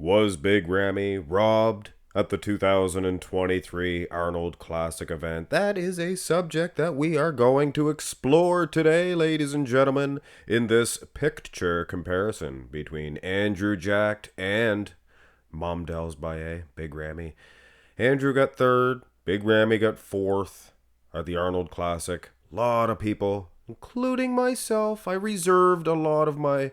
Was Big Ramy robbed at the 2023 Arnold Classic event? That is a subject that we are going to explore today, ladies and gentlemen, in this picture comparison between Andrew Jacked and Momdells by Big Ramy. Andrew got third, Big Ramy got fourth at the Arnold Classic. A lot of people, including myself, I reserved a lot of my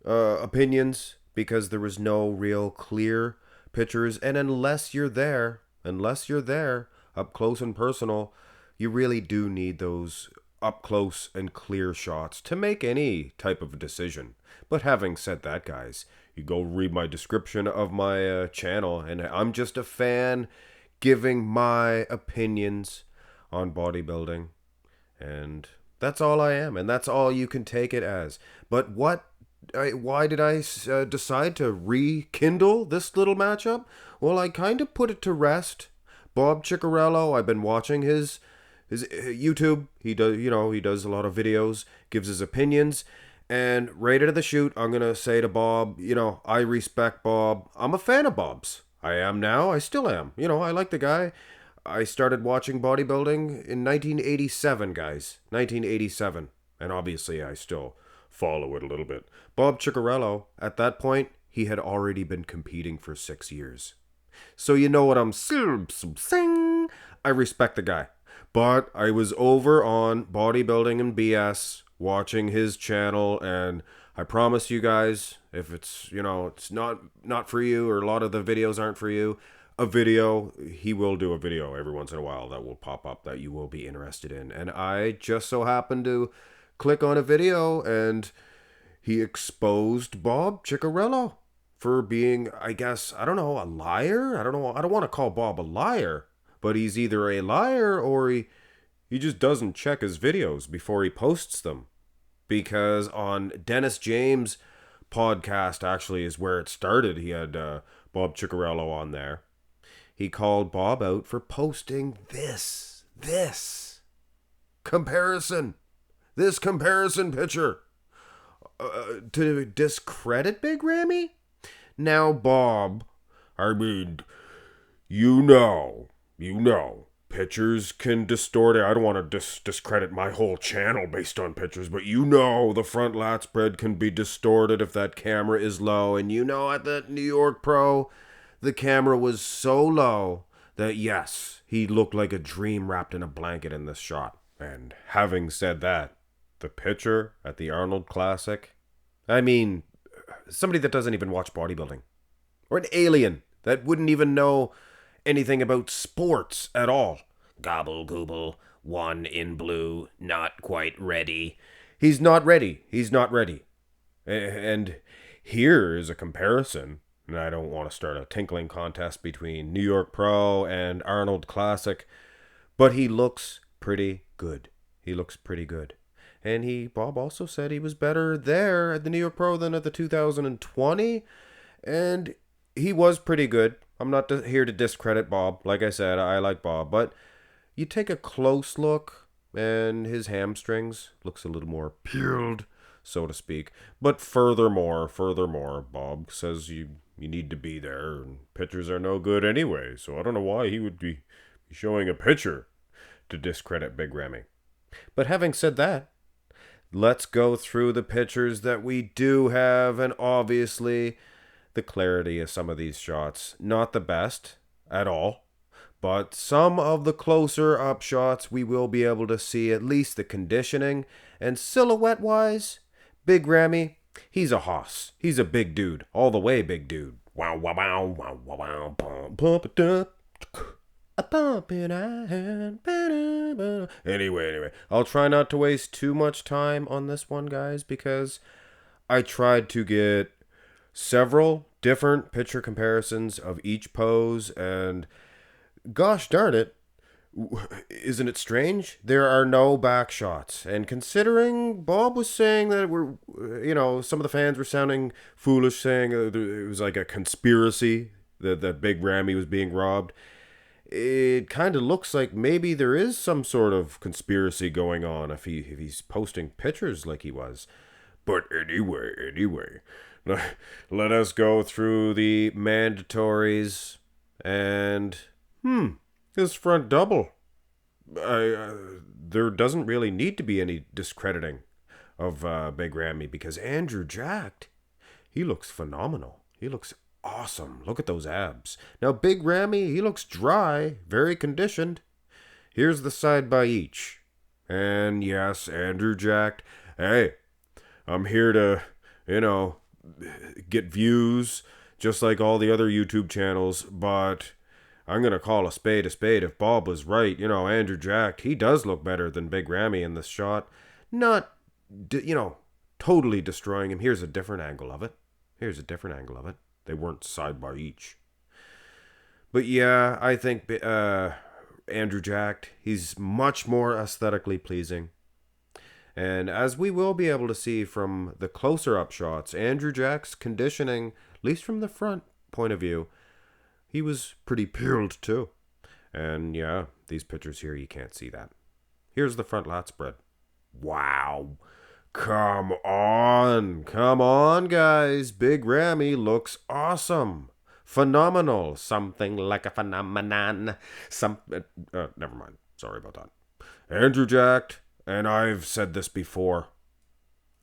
opinions because there was no real clear pictures, and unless you're there up close and personal, you really do need those up close and clear shots to make any type of decision. But having said that, guys, you go read my description of my channel, and I'm just a fan giving my opinions on bodybuilding, and that's all I am, and that's all you can take it as. But why did I decide to rekindle this little matchup? Well, I kind of put it to rest. Bob Cicherillo, I've been watching his YouTube. He does a lot of videos, gives his opinions, and right out of the chute, I'm gonna say to Bob, I respect Bob. I'm a fan of Bob's. I am now. I still am. I like the guy. I started watching bodybuilding in 1987, guys. 1987, and obviously I still follow it a little bit. Bob Cicherillo, at that point, he had already been competing for 6 years. So you know what I'm saying? I respect the guy. But I was over on Bodybuilding and BS, watching his channel, and I promise you guys, if it's, it's not for you, or a lot of the videos aren't for you, he will do a video every once in a while that will pop up that you will be interested in. And I just so happened to click on a video, and he exposed Bob Cicherillo for being, I guess, I don't know, a liar? I don't know. I don't want to call Bob a liar, but he's either a liar or he just doesn't check his videos before he posts them. Because on Dennis James' podcast, actually, is where it started. He had Bob Cicherillo on there. He called Bob out for posting this comparison. This comparison picture to discredit Big Ramy? Now, Bob, I mean, pictures can distort it. I don't want to discredit my whole channel based on pictures, but the front lat spread can be distorted if that camera is low. And at that New York Pro, the camera was so low that, yes, he looked like a dream wrapped in a blanket in this shot. And having said that, the picture at the Arnold Classic, I mean, somebody that doesn't even watch bodybuilding, or an alien that wouldn't even know anything about sports at all. Gobble gooble, one in blue, not quite ready. He's not ready. And here is a comparison, and I don't want to start a tinkling contest between New York Pro and Arnold Classic, but he looks pretty good. And Bob also said he was better there at the New York Pro than at the 2020. And he was pretty good. I'm not here to discredit Bob. Like I said, I like Bob. But you take a close look, and his hamstrings looks a little more peeled, so to speak. But furthermore, Bob says you need to be there. And pictures are no good anyway. So I don't know why he would be showing a picture to discredit Big Ramy. But having said that, let's go through the pictures that we do have, and obviously the clarity of some of these shots, not the best at all, but some of the closer up shots we will be able to see at least the conditioning, and silhouette wise, Big Ramy, he's a hoss. He's a big dude, all the way big dude. Wow, wow, wow, wow, wow, wow, pump it up. A bump in our hand. Anyway, I'll try not to waste too much time on this one, guys, because I tried to get several different picture comparisons of each pose, and gosh darn it, isn't it strange? There are no back shots. And considering Bob was saying that some of the fans were sounding foolish, saying it was like a conspiracy that Big Ramy was being robbed. It kind of looks like maybe there is some sort of conspiracy going on if he's posting pictures like he was. But anyway, Let us go through the mandatories and his front double. There doesn't really need to be any discrediting of Big Ramy because Andrew Jacked, he looks phenomenal. He looks awesome. Look at those abs. Now Big Ramy, he looks dry, very conditioned. Here's the side by each. And yes, Andrew Jacked. Hey, I'm here to, get views just like all the other YouTube channels, but I'm going to call a spade a spade. If Bob was right, Andrew Jacked, he does look better than Big Ramy in this shot. Not, totally destroying him. Here's a different angle of it. They weren't side by each. But yeah, I think Andrew Jacked, he's much more aesthetically pleasing. And as we will be able to see from the closer up shots, Andrew Jack's conditioning, at least from the front point of view, he was pretty peeled too. And yeah, these pictures here, you can't see that. Here's the front lat spread. Wow. Come on, guys. Big Ramy looks awesome. Phenomenal. Something like a phenomenon. Never mind. Sorry about that. Andrew Jacked, and I've said this before.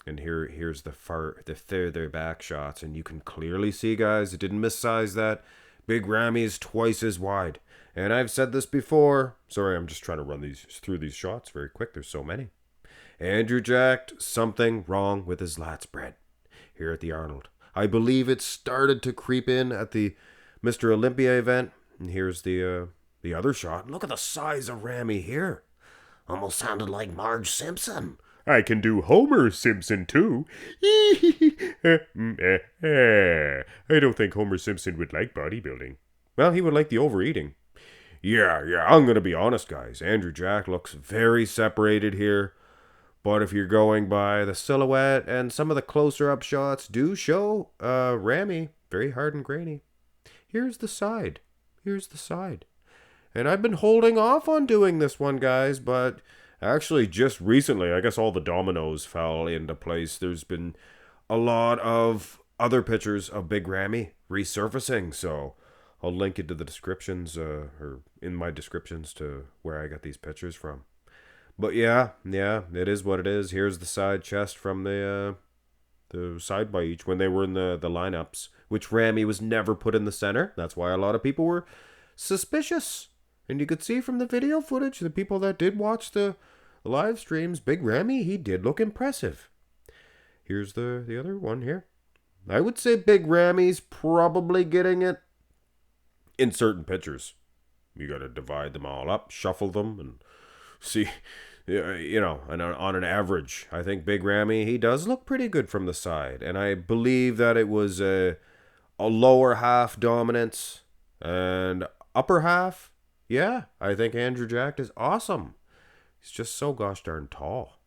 And here's the further back shots, and you can clearly see, guys, it didn't missize that. Big Ramy is twice as wide. And I've said this before. Sorry, I'm just trying to run through these shots very quick. There's so many. Andrew Jacked, something wrong with his lat spread here at the Arnold. I believe it started to creep in at the Mr. Olympia event. And here's the other shot. Look at the size of Ramy here. Almost sounded like Marge Simpson. I can do Homer Simpson too. I don't think Homer Simpson would like bodybuilding. Well, he would like the overeating. Yeah, I'm going to be honest, guys. Andrew Jacked looks very separated here. But if you're going by the silhouette and some of the closer up shots do show Ramy very hard and grainy. Here's the side. And I've been holding off on doing this one, guys, but actually just recently, I guess all the dominoes fell into place. There's been a lot of other pictures of Big Ramy resurfacing, so I'll link it to the descriptions or in my descriptions to where I got these pictures from. But yeah, it is what it is. Here's the side chest from the side by each when they were in the lineups, which Ramy was never put in the center. That's why a lot of people were suspicious. And you could see from the video footage, the people that did watch the live streams, Big Ramy, he did look impressive. Here's the other one here. I would say Big Ramy's probably getting it in certain pictures. You got to divide them all up, shuffle them, and see, and on an average, I think Big Ramy, he does look pretty good from the side. And I believe that it was a lower half dominance and upper half. Yeah, I think Andrew Jacked is awesome. He's just so gosh darn tall.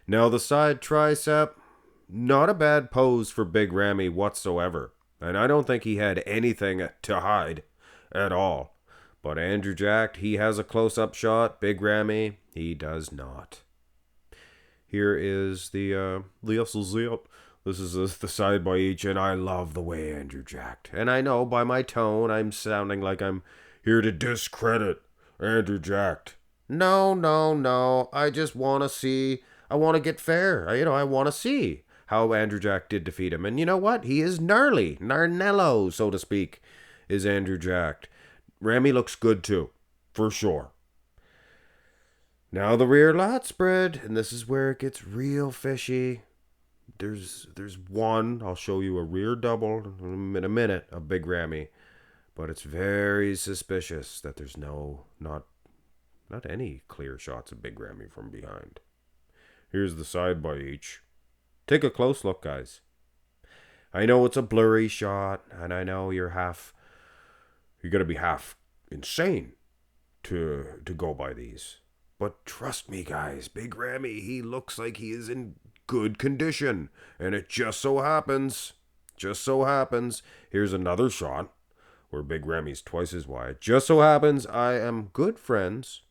Now the side tricep, not a bad pose for Big Ramy whatsoever. And I don't think he had anything to hide at all. But Andrew Jacked, he has a close-up shot. Big Ramy, he does not. Here is the This is the side by each, and I love the way Andrew Jacked. And I know by my tone, I'm sounding like I'm here to discredit Andrew Jacked. No. I just want to see. I want to get fair. I want to see how Andrew Jacked did defeat him. And you know what? He is gnarly. Gnarnello, so to speak, is Andrew Jacked. Ramy looks good too, for sure. Now the rear lat spread, and this is where it gets real fishy. There's one, I'll show you a rear double in a minute of Big Ramy, but it's very suspicious that there's not any clear shots of Big Ramy from behind. Here's the side by each. Take a close look, guys. I know it's a blurry shot, and I know you're gonna be half insane to go by these. But trust me, guys, Big Ramy, he looks like he is in good condition. And it just so happens, here's another shot where Big Ramy's twice as wide. Just so happens I am good friends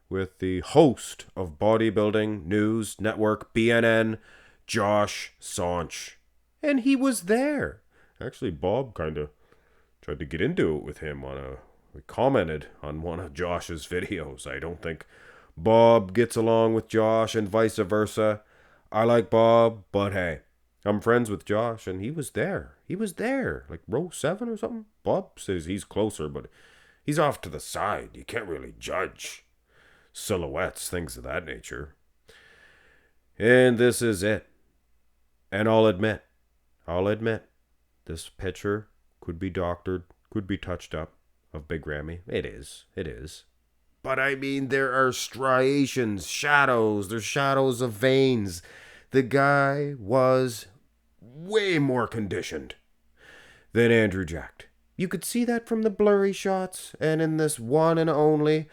with the host of Bodybuilding News Network, BNN, Josh Saunch. And he was there. Actually, Bob kind of tried to get into it with him we commented on one of Josh's videos. I don't think Bob gets along with Josh and vice versa. I like Bob, but hey, I'm friends with Josh, and he was there. He was there, like row 7 or something. Bob says he's closer, but he's off to the side. You can't really judge silhouettes, things of that nature. And this is it. And I'll admit, this picture could be doctored, could be touched up of Big Ramy. It is. But I mean, there are striations, shadows, there's shadows of veins. The guy was way more conditioned than Andrew Jacked. You could see that from the blurry shots, and in this one and only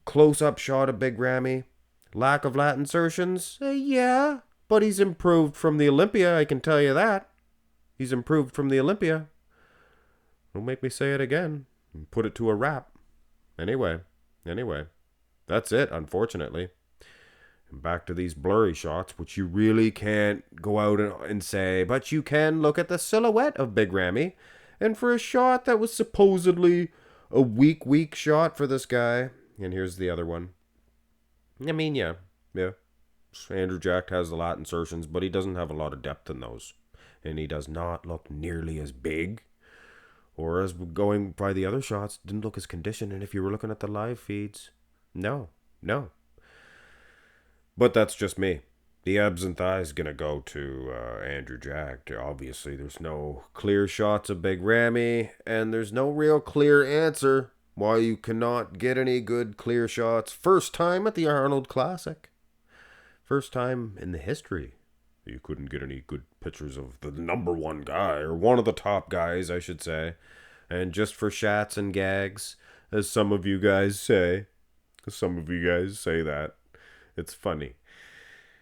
close-up shot of Big Ramy. Lack of lat insertions? Yeah, but he's improved from the Olympia, I can tell you that. He's improved from the Olympia. Don't make me say it again. Put it to a wrap. Anyway, that's it, unfortunately. And back to these blurry shots, which you really can't go out and say, but you can look at the silhouette of Big Ramy. And for a shot that was supposedly a weak shot for this guy, and here's the other one. I mean, yeah. Andrew Jacked has the lat insertions, but he doesn't have a lot of depth in those. And he does not look nearly as big. Or as going by the other shots, didn't look as conditioned. And if you were looking at the live feeds, no. But that's just me. The abs and thighs gonna go to Andrew Jacked. Obviously, there's no clear shots of Big Ramy, and there's no real clear answer why you cannot get any good clear shots. First time at the Arnold Classic. First time in the history you couldn't get any good pictures of the number one guy, or one of the top guys, I should say. And just for shats and gags, as some of you guys say. That. It's funny.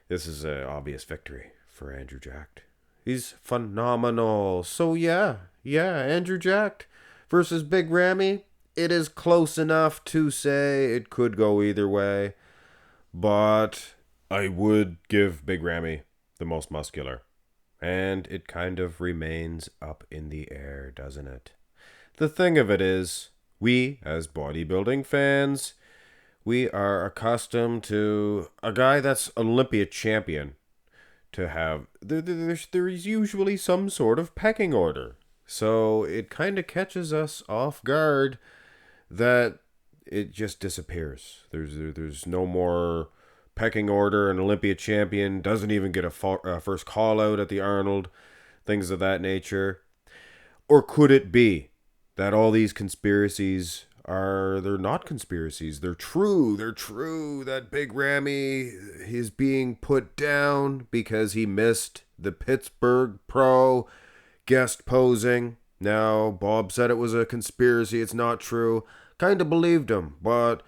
This is an obvious victory for Andrew Jacked. He's phenomenal. So yeah, Andrew Jacked versus Big Ramy. It is close enough to say it could go either way. But I would give Big Ramy the most muscular. And it kind of remains up in the air, doesn't it? The thing of it is, we, as bodybuilding fans, we are accustomed to a guy that's Olympia champion to have... There's usually some sort of pecking order. So it kind of catches us off guard that it just disappears. There's no more pecking order. An Olympia champion doesn't even get a first call out at the Arnold, things of that nature. Or could it be that all these conspiracies they're not conspiracies, they're true, that Big Ramy is being put down because he missed the Pittsburgh Pro guest posing? Now, Bob said it was a conspiracy, it's not true. Kind of believed him, but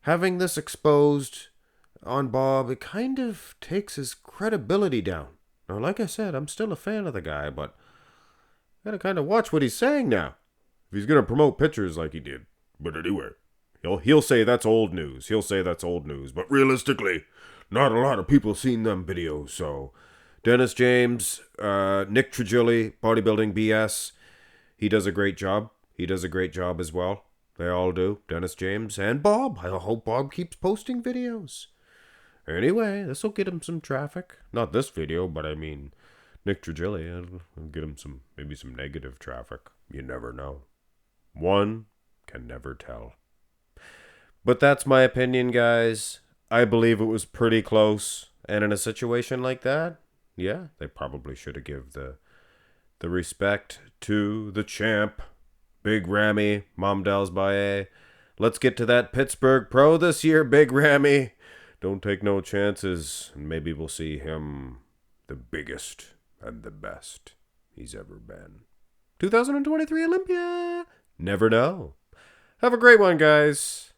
having this exposed on Bob, it kind of takes his credibility down. Now, like I said, I'm still a fan of the guy, but I gotta kind of watch what he's saying now. If he's gonna promote pictures like he did. But anyway, he'll say that's old news. But realistically, not a lot of people seen them videos. So, Dennis James, Nick Trigilli, Bodybuilding BS, he does a great job. He does a great job as well. They all do. Dennis James and Bob. I hope Bob keeps posting videos. Anyway, this will get him some traffic. Not this video, but I mean, Nick Trigilli. It'll get him maybe some negative traffic. You never know. One can never tell. But that's my opinion, guys. I believe it was pretty close. And in a situation like that, yeah, they probably should have given the respect to the champ, Big Ramy, Momdals Baye. Let's get to that Pittsburgh Pro this year, Big Ramy. Don't take no chances, and maybe we'll see him the biggest and the best he's ever been. 2023 Olympia. Never know. Have a great one, guys.